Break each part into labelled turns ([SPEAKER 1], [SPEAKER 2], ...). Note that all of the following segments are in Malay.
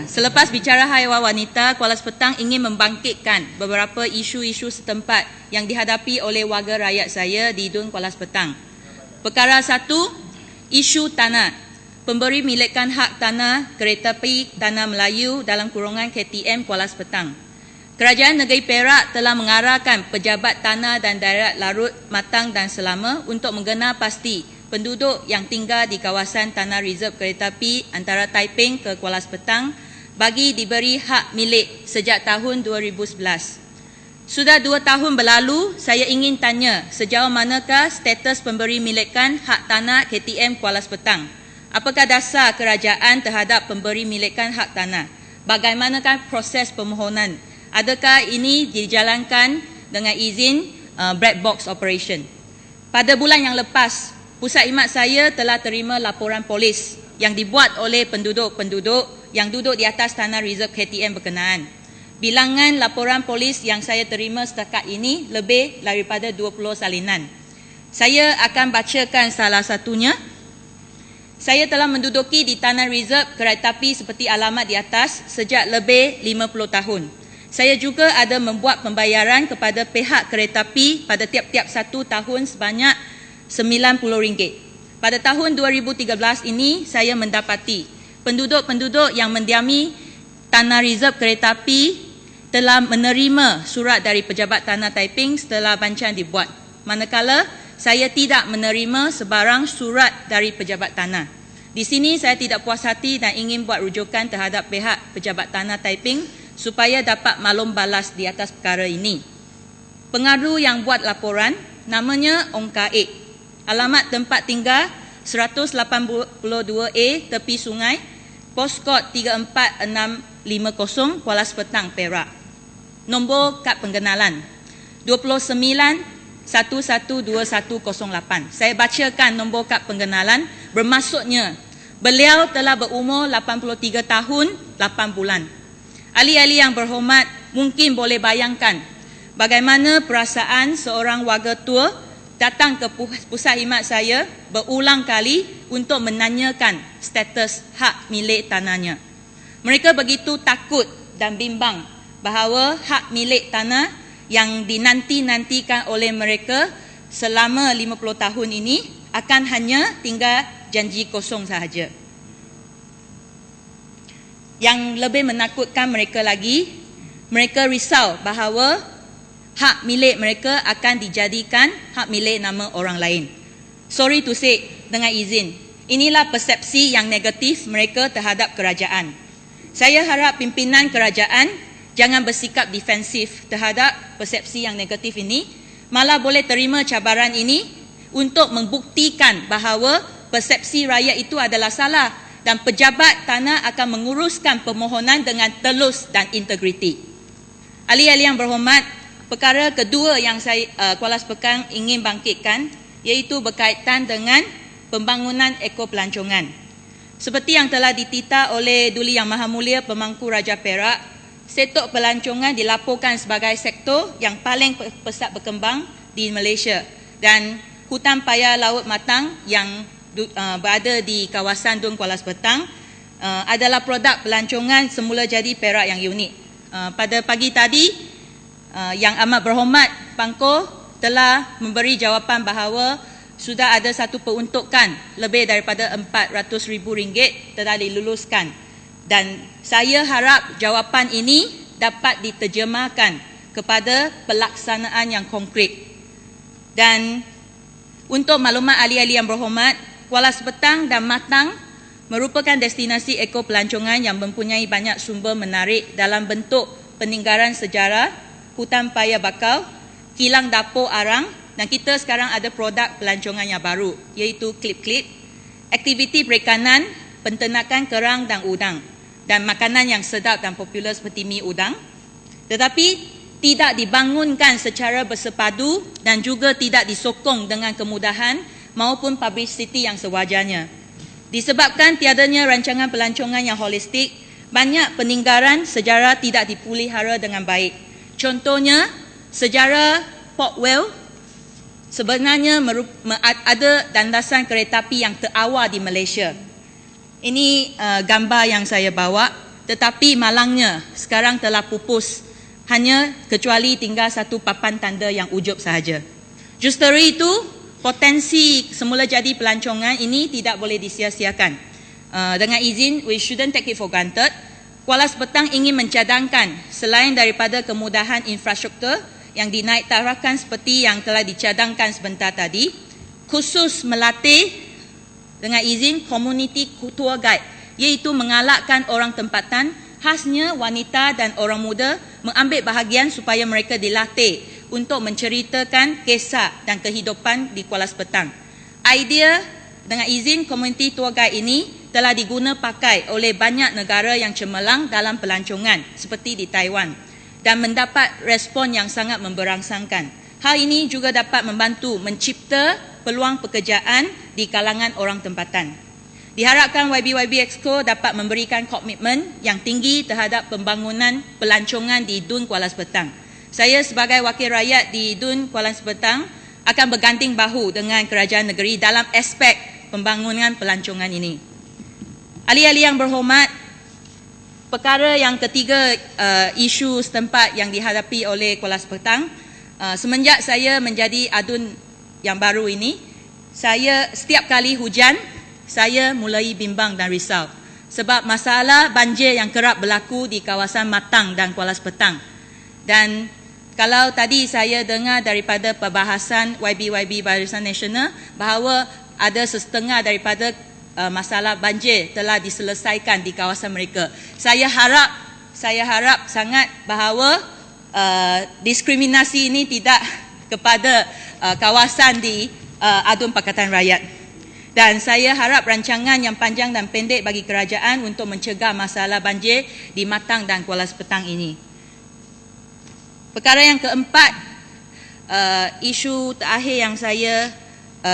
[SPEAKER 1] Selepas bicara haiwan wanita, Kuala Sepetang ingin membangkitkan beberapa isu-isu setempat yang dihadapi oleh warga rakyat saya di Dun Kuala Sepetang. Perkara satu, isu tanah. Pemberi milikkan hak tanah kereta api Tanah Melayu dalam kurungan KTM Kuala Sepetang. Kerajaan Negeri Perak telah mengarahkan pejabat tanah dan daerah Larut, Matang dan Selama untuk menggenar pasti penduduk yang tinggal di kawasan tanah reserve kereta api antara Taiping ke Kuala Sepetang bagi diberi hak milik sejak tahun 2011. Sudah 2 tahun berlalu, saya ingin tanya sejauh manakah status pemberi milikkan hak tanah KTM Kuala Sepetang? Apakah dasar kerajaan terhadap pemberi milikkan hak tanah? Bagaimanakah proses permohonan? Adakah ini dijalankan dengan izin black box operation? Pada bulan yang lepas, Pusat Khidmat saya telah terima laporan polis yang dibuat oleh penduduk-penduduk yang duduk di atas tanah reserve KTM berkenaan. Bilangan laporan polis yang saya terima setakat ini lebih daripada 20 salinan. Saya akan bacakan salah satunya. Saya telah menduduki di tanah reserve kereta api seperti alamat di atas sejak lebih 50 tahun. Saya juga ada membuat pembayaran kepada pihak kereta api pada tiap-tiap 1 tahun sebanyak RM90. Pada tahun 2013 ini, saya mendapati penduduk-penduduk yang mendiami tanah reserve kereta api telah menerima surat dari pejabat tanah Taiping setelah bancan dibuat. Manakala saya tidak menerima sebarang surat dari pejabat tanah. Di sini saya tidak puas hati dan ingin buat rujukan terhadap pihak pejabat tanah Taiping supaya dapat maklum balas di atas perkara ini. Pengadu yang buat laporan namanya Ong Kaek. Alamat tempat tinggal 182A tepi sungai, poskod 34650 Kuala Sepetang, Perak. Nombor kad pengenalan 29112108. Saya bacakan nombor kad pengenalan, bermaksudnya beliau telah berumur 83 tahun 8 bulan. Ahli-ahli yang berhormat mungkin boleh bayangkan bagaimana perasaan seorang warga tua datang ke pusat khidmat saya berulang kali untuk menanyakan status hak milik tanahnya. Mereka begitu takut dan bimbang bahawa hak milik tanah yang dinanti-nantikan oleh mereka selama 50 tahun ini akan hanya tinggal janji kosong sahaja. Yang lebih menakutkan mereka lagi, mereka risau bahawa hak milik mereka akan dijadikan hak milik nama orang lain. Sorry to say, dengan izin, inilah persepsi yang negatif mereka terhadap kerajaan. Saya harap pimpinan kerajaan jangan bersikap defensif terhadap persepsi yang negatif ini, malah boleh terima cabaran ini untuk membuktikan bahawa persepsi rakyat itu adalah salah dan pejabat tanah akan menguruskan permohonan dengan telus dan integriti. Ahli-ahli yang berhormat, perkara kedua yang saya Kuala Sepetang ingin bangkitkan iaitu berkaitan dengan pembangunan ekopelancongan. Seperti yang telah dititah oleh Duli Yang Maha Mulia Pemangku Raja Perak, sektor pelancongan dilaporkan sebagai sektor yang paling pesat berkembang di Malaysia dan hutan paya Laut Matang yang berada di kawasan Dun Kuala Sepetang adalah produk pelancongan semula jadi Perak yang unik. Pada pagi tadi, Yang Amat Berhormat Pangko telah memberi jawapan bahawa sudah ada satu peruntukan lebih daripada RM400,000 telah diluluskan dan saya harap jawapan ini dapat diterjemahkan kepada pelaksanaan yang konkret. Dan untuk maklumat ahli-ahli yang berhormat, Kuala Sepetang dan Matang merupakan destinasi ekopelancongan yang mempunyai banyak sumber menarik dalam bentuk peninggalan sejarah, hutan paya bakau, kilang dapur arang dan kita sekarang ada produk pelancongan yang baru iaitu klip-klip, aktiviti perikanan, penternakan kerang dan udang dan makanan yang sedap dan popular seperti mi udang, tetapi tidak dibangunkan secara bersepadu dan juga tidak disokong dengan kemudahan maupun publicity yang sewajarnya. Disebabkan tiadanya rancangan pelancongan yang holistik, banyak peninggalan sejarah tidak dipelihara dengan baik. Contohnya, sejarah Port Vale sebenarnya ada landasan kereta api yang terawal di Malaysia. Ini gambar yang saya bawa. tetapi malangnya sekarang telah pupus, hanya kecuali tinggal satu papan tanda yang ujub sahaja. Justru itu, potensi semula jadi pelancongan ini tidak boleh disia-siakan. Dengan izin, we shouldn't take it for granted. Kuala Sepetang ingin mencadangkan selain daripada kemudahan infrastruktur yang dinaik tarafkan seperti yang telah dicadangkan sebentar tadi, khusus melatih dengan izin community tour guide, iaitu mengalakkan orang tempatan, khasnya wanita dan orang muda, mengambil bahagian supaya mereka dilatih untuk menceritakan kisah dan kehidupan di Kuala Sepetang. Idea dengan izin community tour guide ini telah diguna pakai oleh banyak negara yang cemerlang dalam pelancongan seperti di Taiwan dan mendapat respon yang sangat memberangsangkan. Hal ini juga dapat membantu mencipta peluang pekerjaan di kalangan orang tempatan. Diharapkan YB Exco dapat memberikan komitmen yang tinggi terhadap pembangunan pelancongan di Dun Kuala Sepetang. Saya sebagai wakil rakyat di Dun Kuala Sepetang akan berganting bahu dengan kerajaan negeri dalam aspek pembangunan pelancongan ini. Ahli-ahli yang berhormat, perkara yang ketiga, isu setempat yang dihadapi oleh Kuala Sepetang, semenjak saya menjadi adun yang baru ini, saya setiap kali hujan, saya mulai bimbang dan risau sebab masalah banjir yang kerap berlaku di kawasan Matang dan Kuala Sepetang. Dan kalau tadi saya dengar daripada perbahasan YB Barisan Nasional bahawa ada setengah daripada masalah banjir telah diselesaikan di kawasan mereka. Saya harap sangat bahawa diskriminasi ini tidak kepada kawasan di Adun Pakatan Rakyat. Dan saya harap rancangan yang panjang dan pendek bagi kerajaan untuk mencegah masalah banjir di Matang dan Kuala Sepetang ini. Perkara yang keempat, isu terakhir yang saya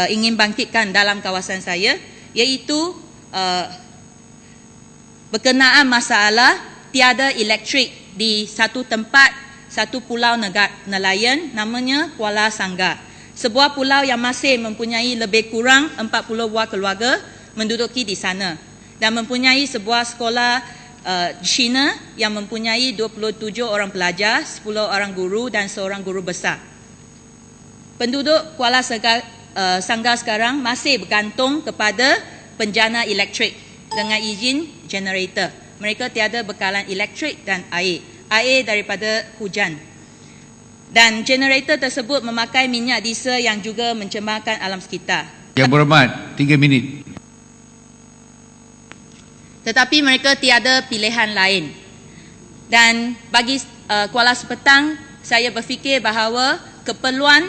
[SPEAKER 1] ingin bangkitkan dalam kawasan saya, iaitu berkenaan masalah tiada elektrik di satu tempat, satu pulau nelayan namanya Kuala Sanggar. Sebuah pulau yang masih mempunyai lebih kurang 40 buah keluarga menduduki di sana dan mempunyai sebuah sekolah Cina yang mempunyai 27 orang pelajar, 10 orang guru dan seorang guru besar. Penduduk Kuala Sanggar sekarang masih bergantung kepada penjana elektrik dengan izin generator. Mereka tiada bekalan elektrik dan air daripada hujan. Dan generator tersebut memakai minyak diesel yang juga mencemarkan alam sekitar.
[SPEAKER 2] Yang berhormat, 3 minit.
[SPEAKER 1] Tetapi mereka tiada pilihan lain. Dan bagi Kuala Sepetang, saya berfikir bahawa keperluan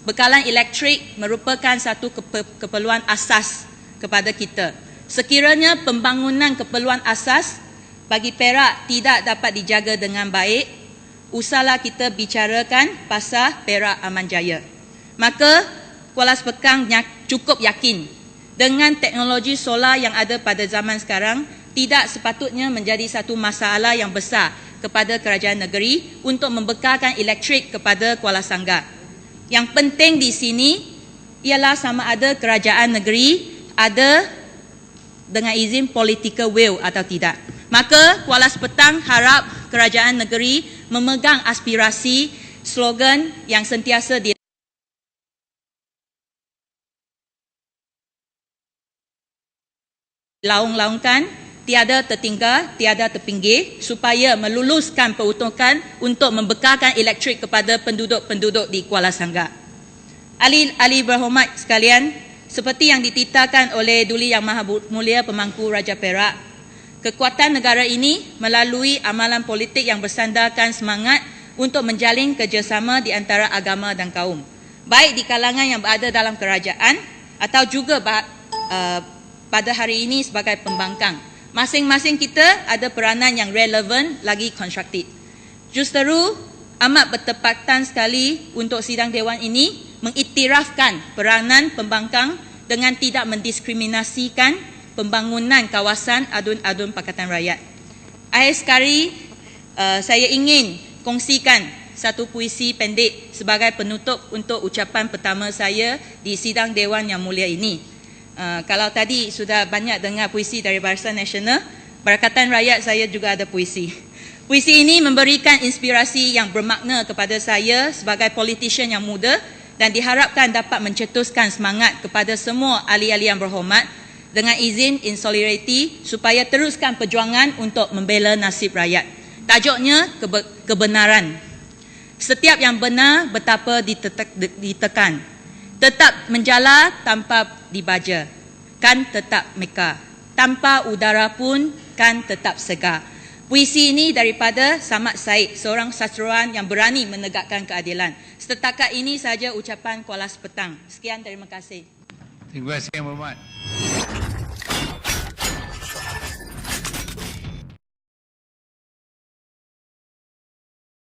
[SPEAKER 1] bekalan elektrik merupakan satu keperluan asas kepada kita. Sekiranya pembangunan keperluan asas bagi Perak tidak dapat dijaga dengan baik, usahlah kita bicarakan pasal Perak Aman Jaya. Maka Kuala Sepetang cukup yakin dengan teknologi solar yang ada pada zaman sekarang tidak sepatutnya menjadi satu masalah yang besar kepada kerajaan negeri untuk membekalkan elektrik kepada Kuala Sanggar. Yang penting di sini ialah sama ada kerajaan negeri ada dengan izin political will atau tidak. Maka Kuala Sepetang harap kerajaan negeri memegang aspirasi slogan yang sentiasa dilaung-laungkan, tiada tertinggal, tiada terpinggir, supaya meluluskan peruntukan untuk membekalkan elektrik kepada penduduk-penduduk di Kuala Sanggar. Ahli berhormat sekalian, seperti yang dititahkan oleh Duli Yang Maha Mulia Pemangku Raja Perak, kekuatan negara ini melalui amalan politik yang bersandarkan semangat untuk menjalin kerjasama di antara agama dan kaum, baik di kalangan yang berada dalam kerajaan atau juga pada hari ini sebagai pembangkang. Masing-masing kita ada peranan yang relevan lagi konstruktif. Justru amat bertepatan sekali untuk sidang Dewan ini mengiktirafkan peranan pembangkang dengan tidak mendiskriminasikan pembangunan kawasan adun-adun Pakatan Rakyat. Akhir sekali, saya ingin kongsikan satu puisi pendek sebagai penutup untuk ucapan pertama saya di sidang Dewan yang mulia ini. Kalau tadi sudah banyak dengar puisi dari Barisan Nasional, Berkatan rakyat, saya juga ada puisi. Puisi ini memberikan inspirasi yang bermakna kepada saya sebagai politician yang muda dan diharapkan dapat mencetuskan semangat kepada semua ahli-ahli yang berhormat dengan izin in solidarity supaya teruskan perjuangan untuk membela nasib rakyat. Tajuknya kebenaran. Setiap yang benar betapa ditekan. Tetap menjala tanpa dibaja, kan tetap meka. Tanpa udara pun kan tetap segar. Puisi ini daripada Samad Said, seorang sastrawan yang berani menegakkan keadilan. Setakat ini saja ucapan Kuala Sepetang. Sekian, terima kasih.
[SPEAKER 2] Terima kasih Yang Berhormat.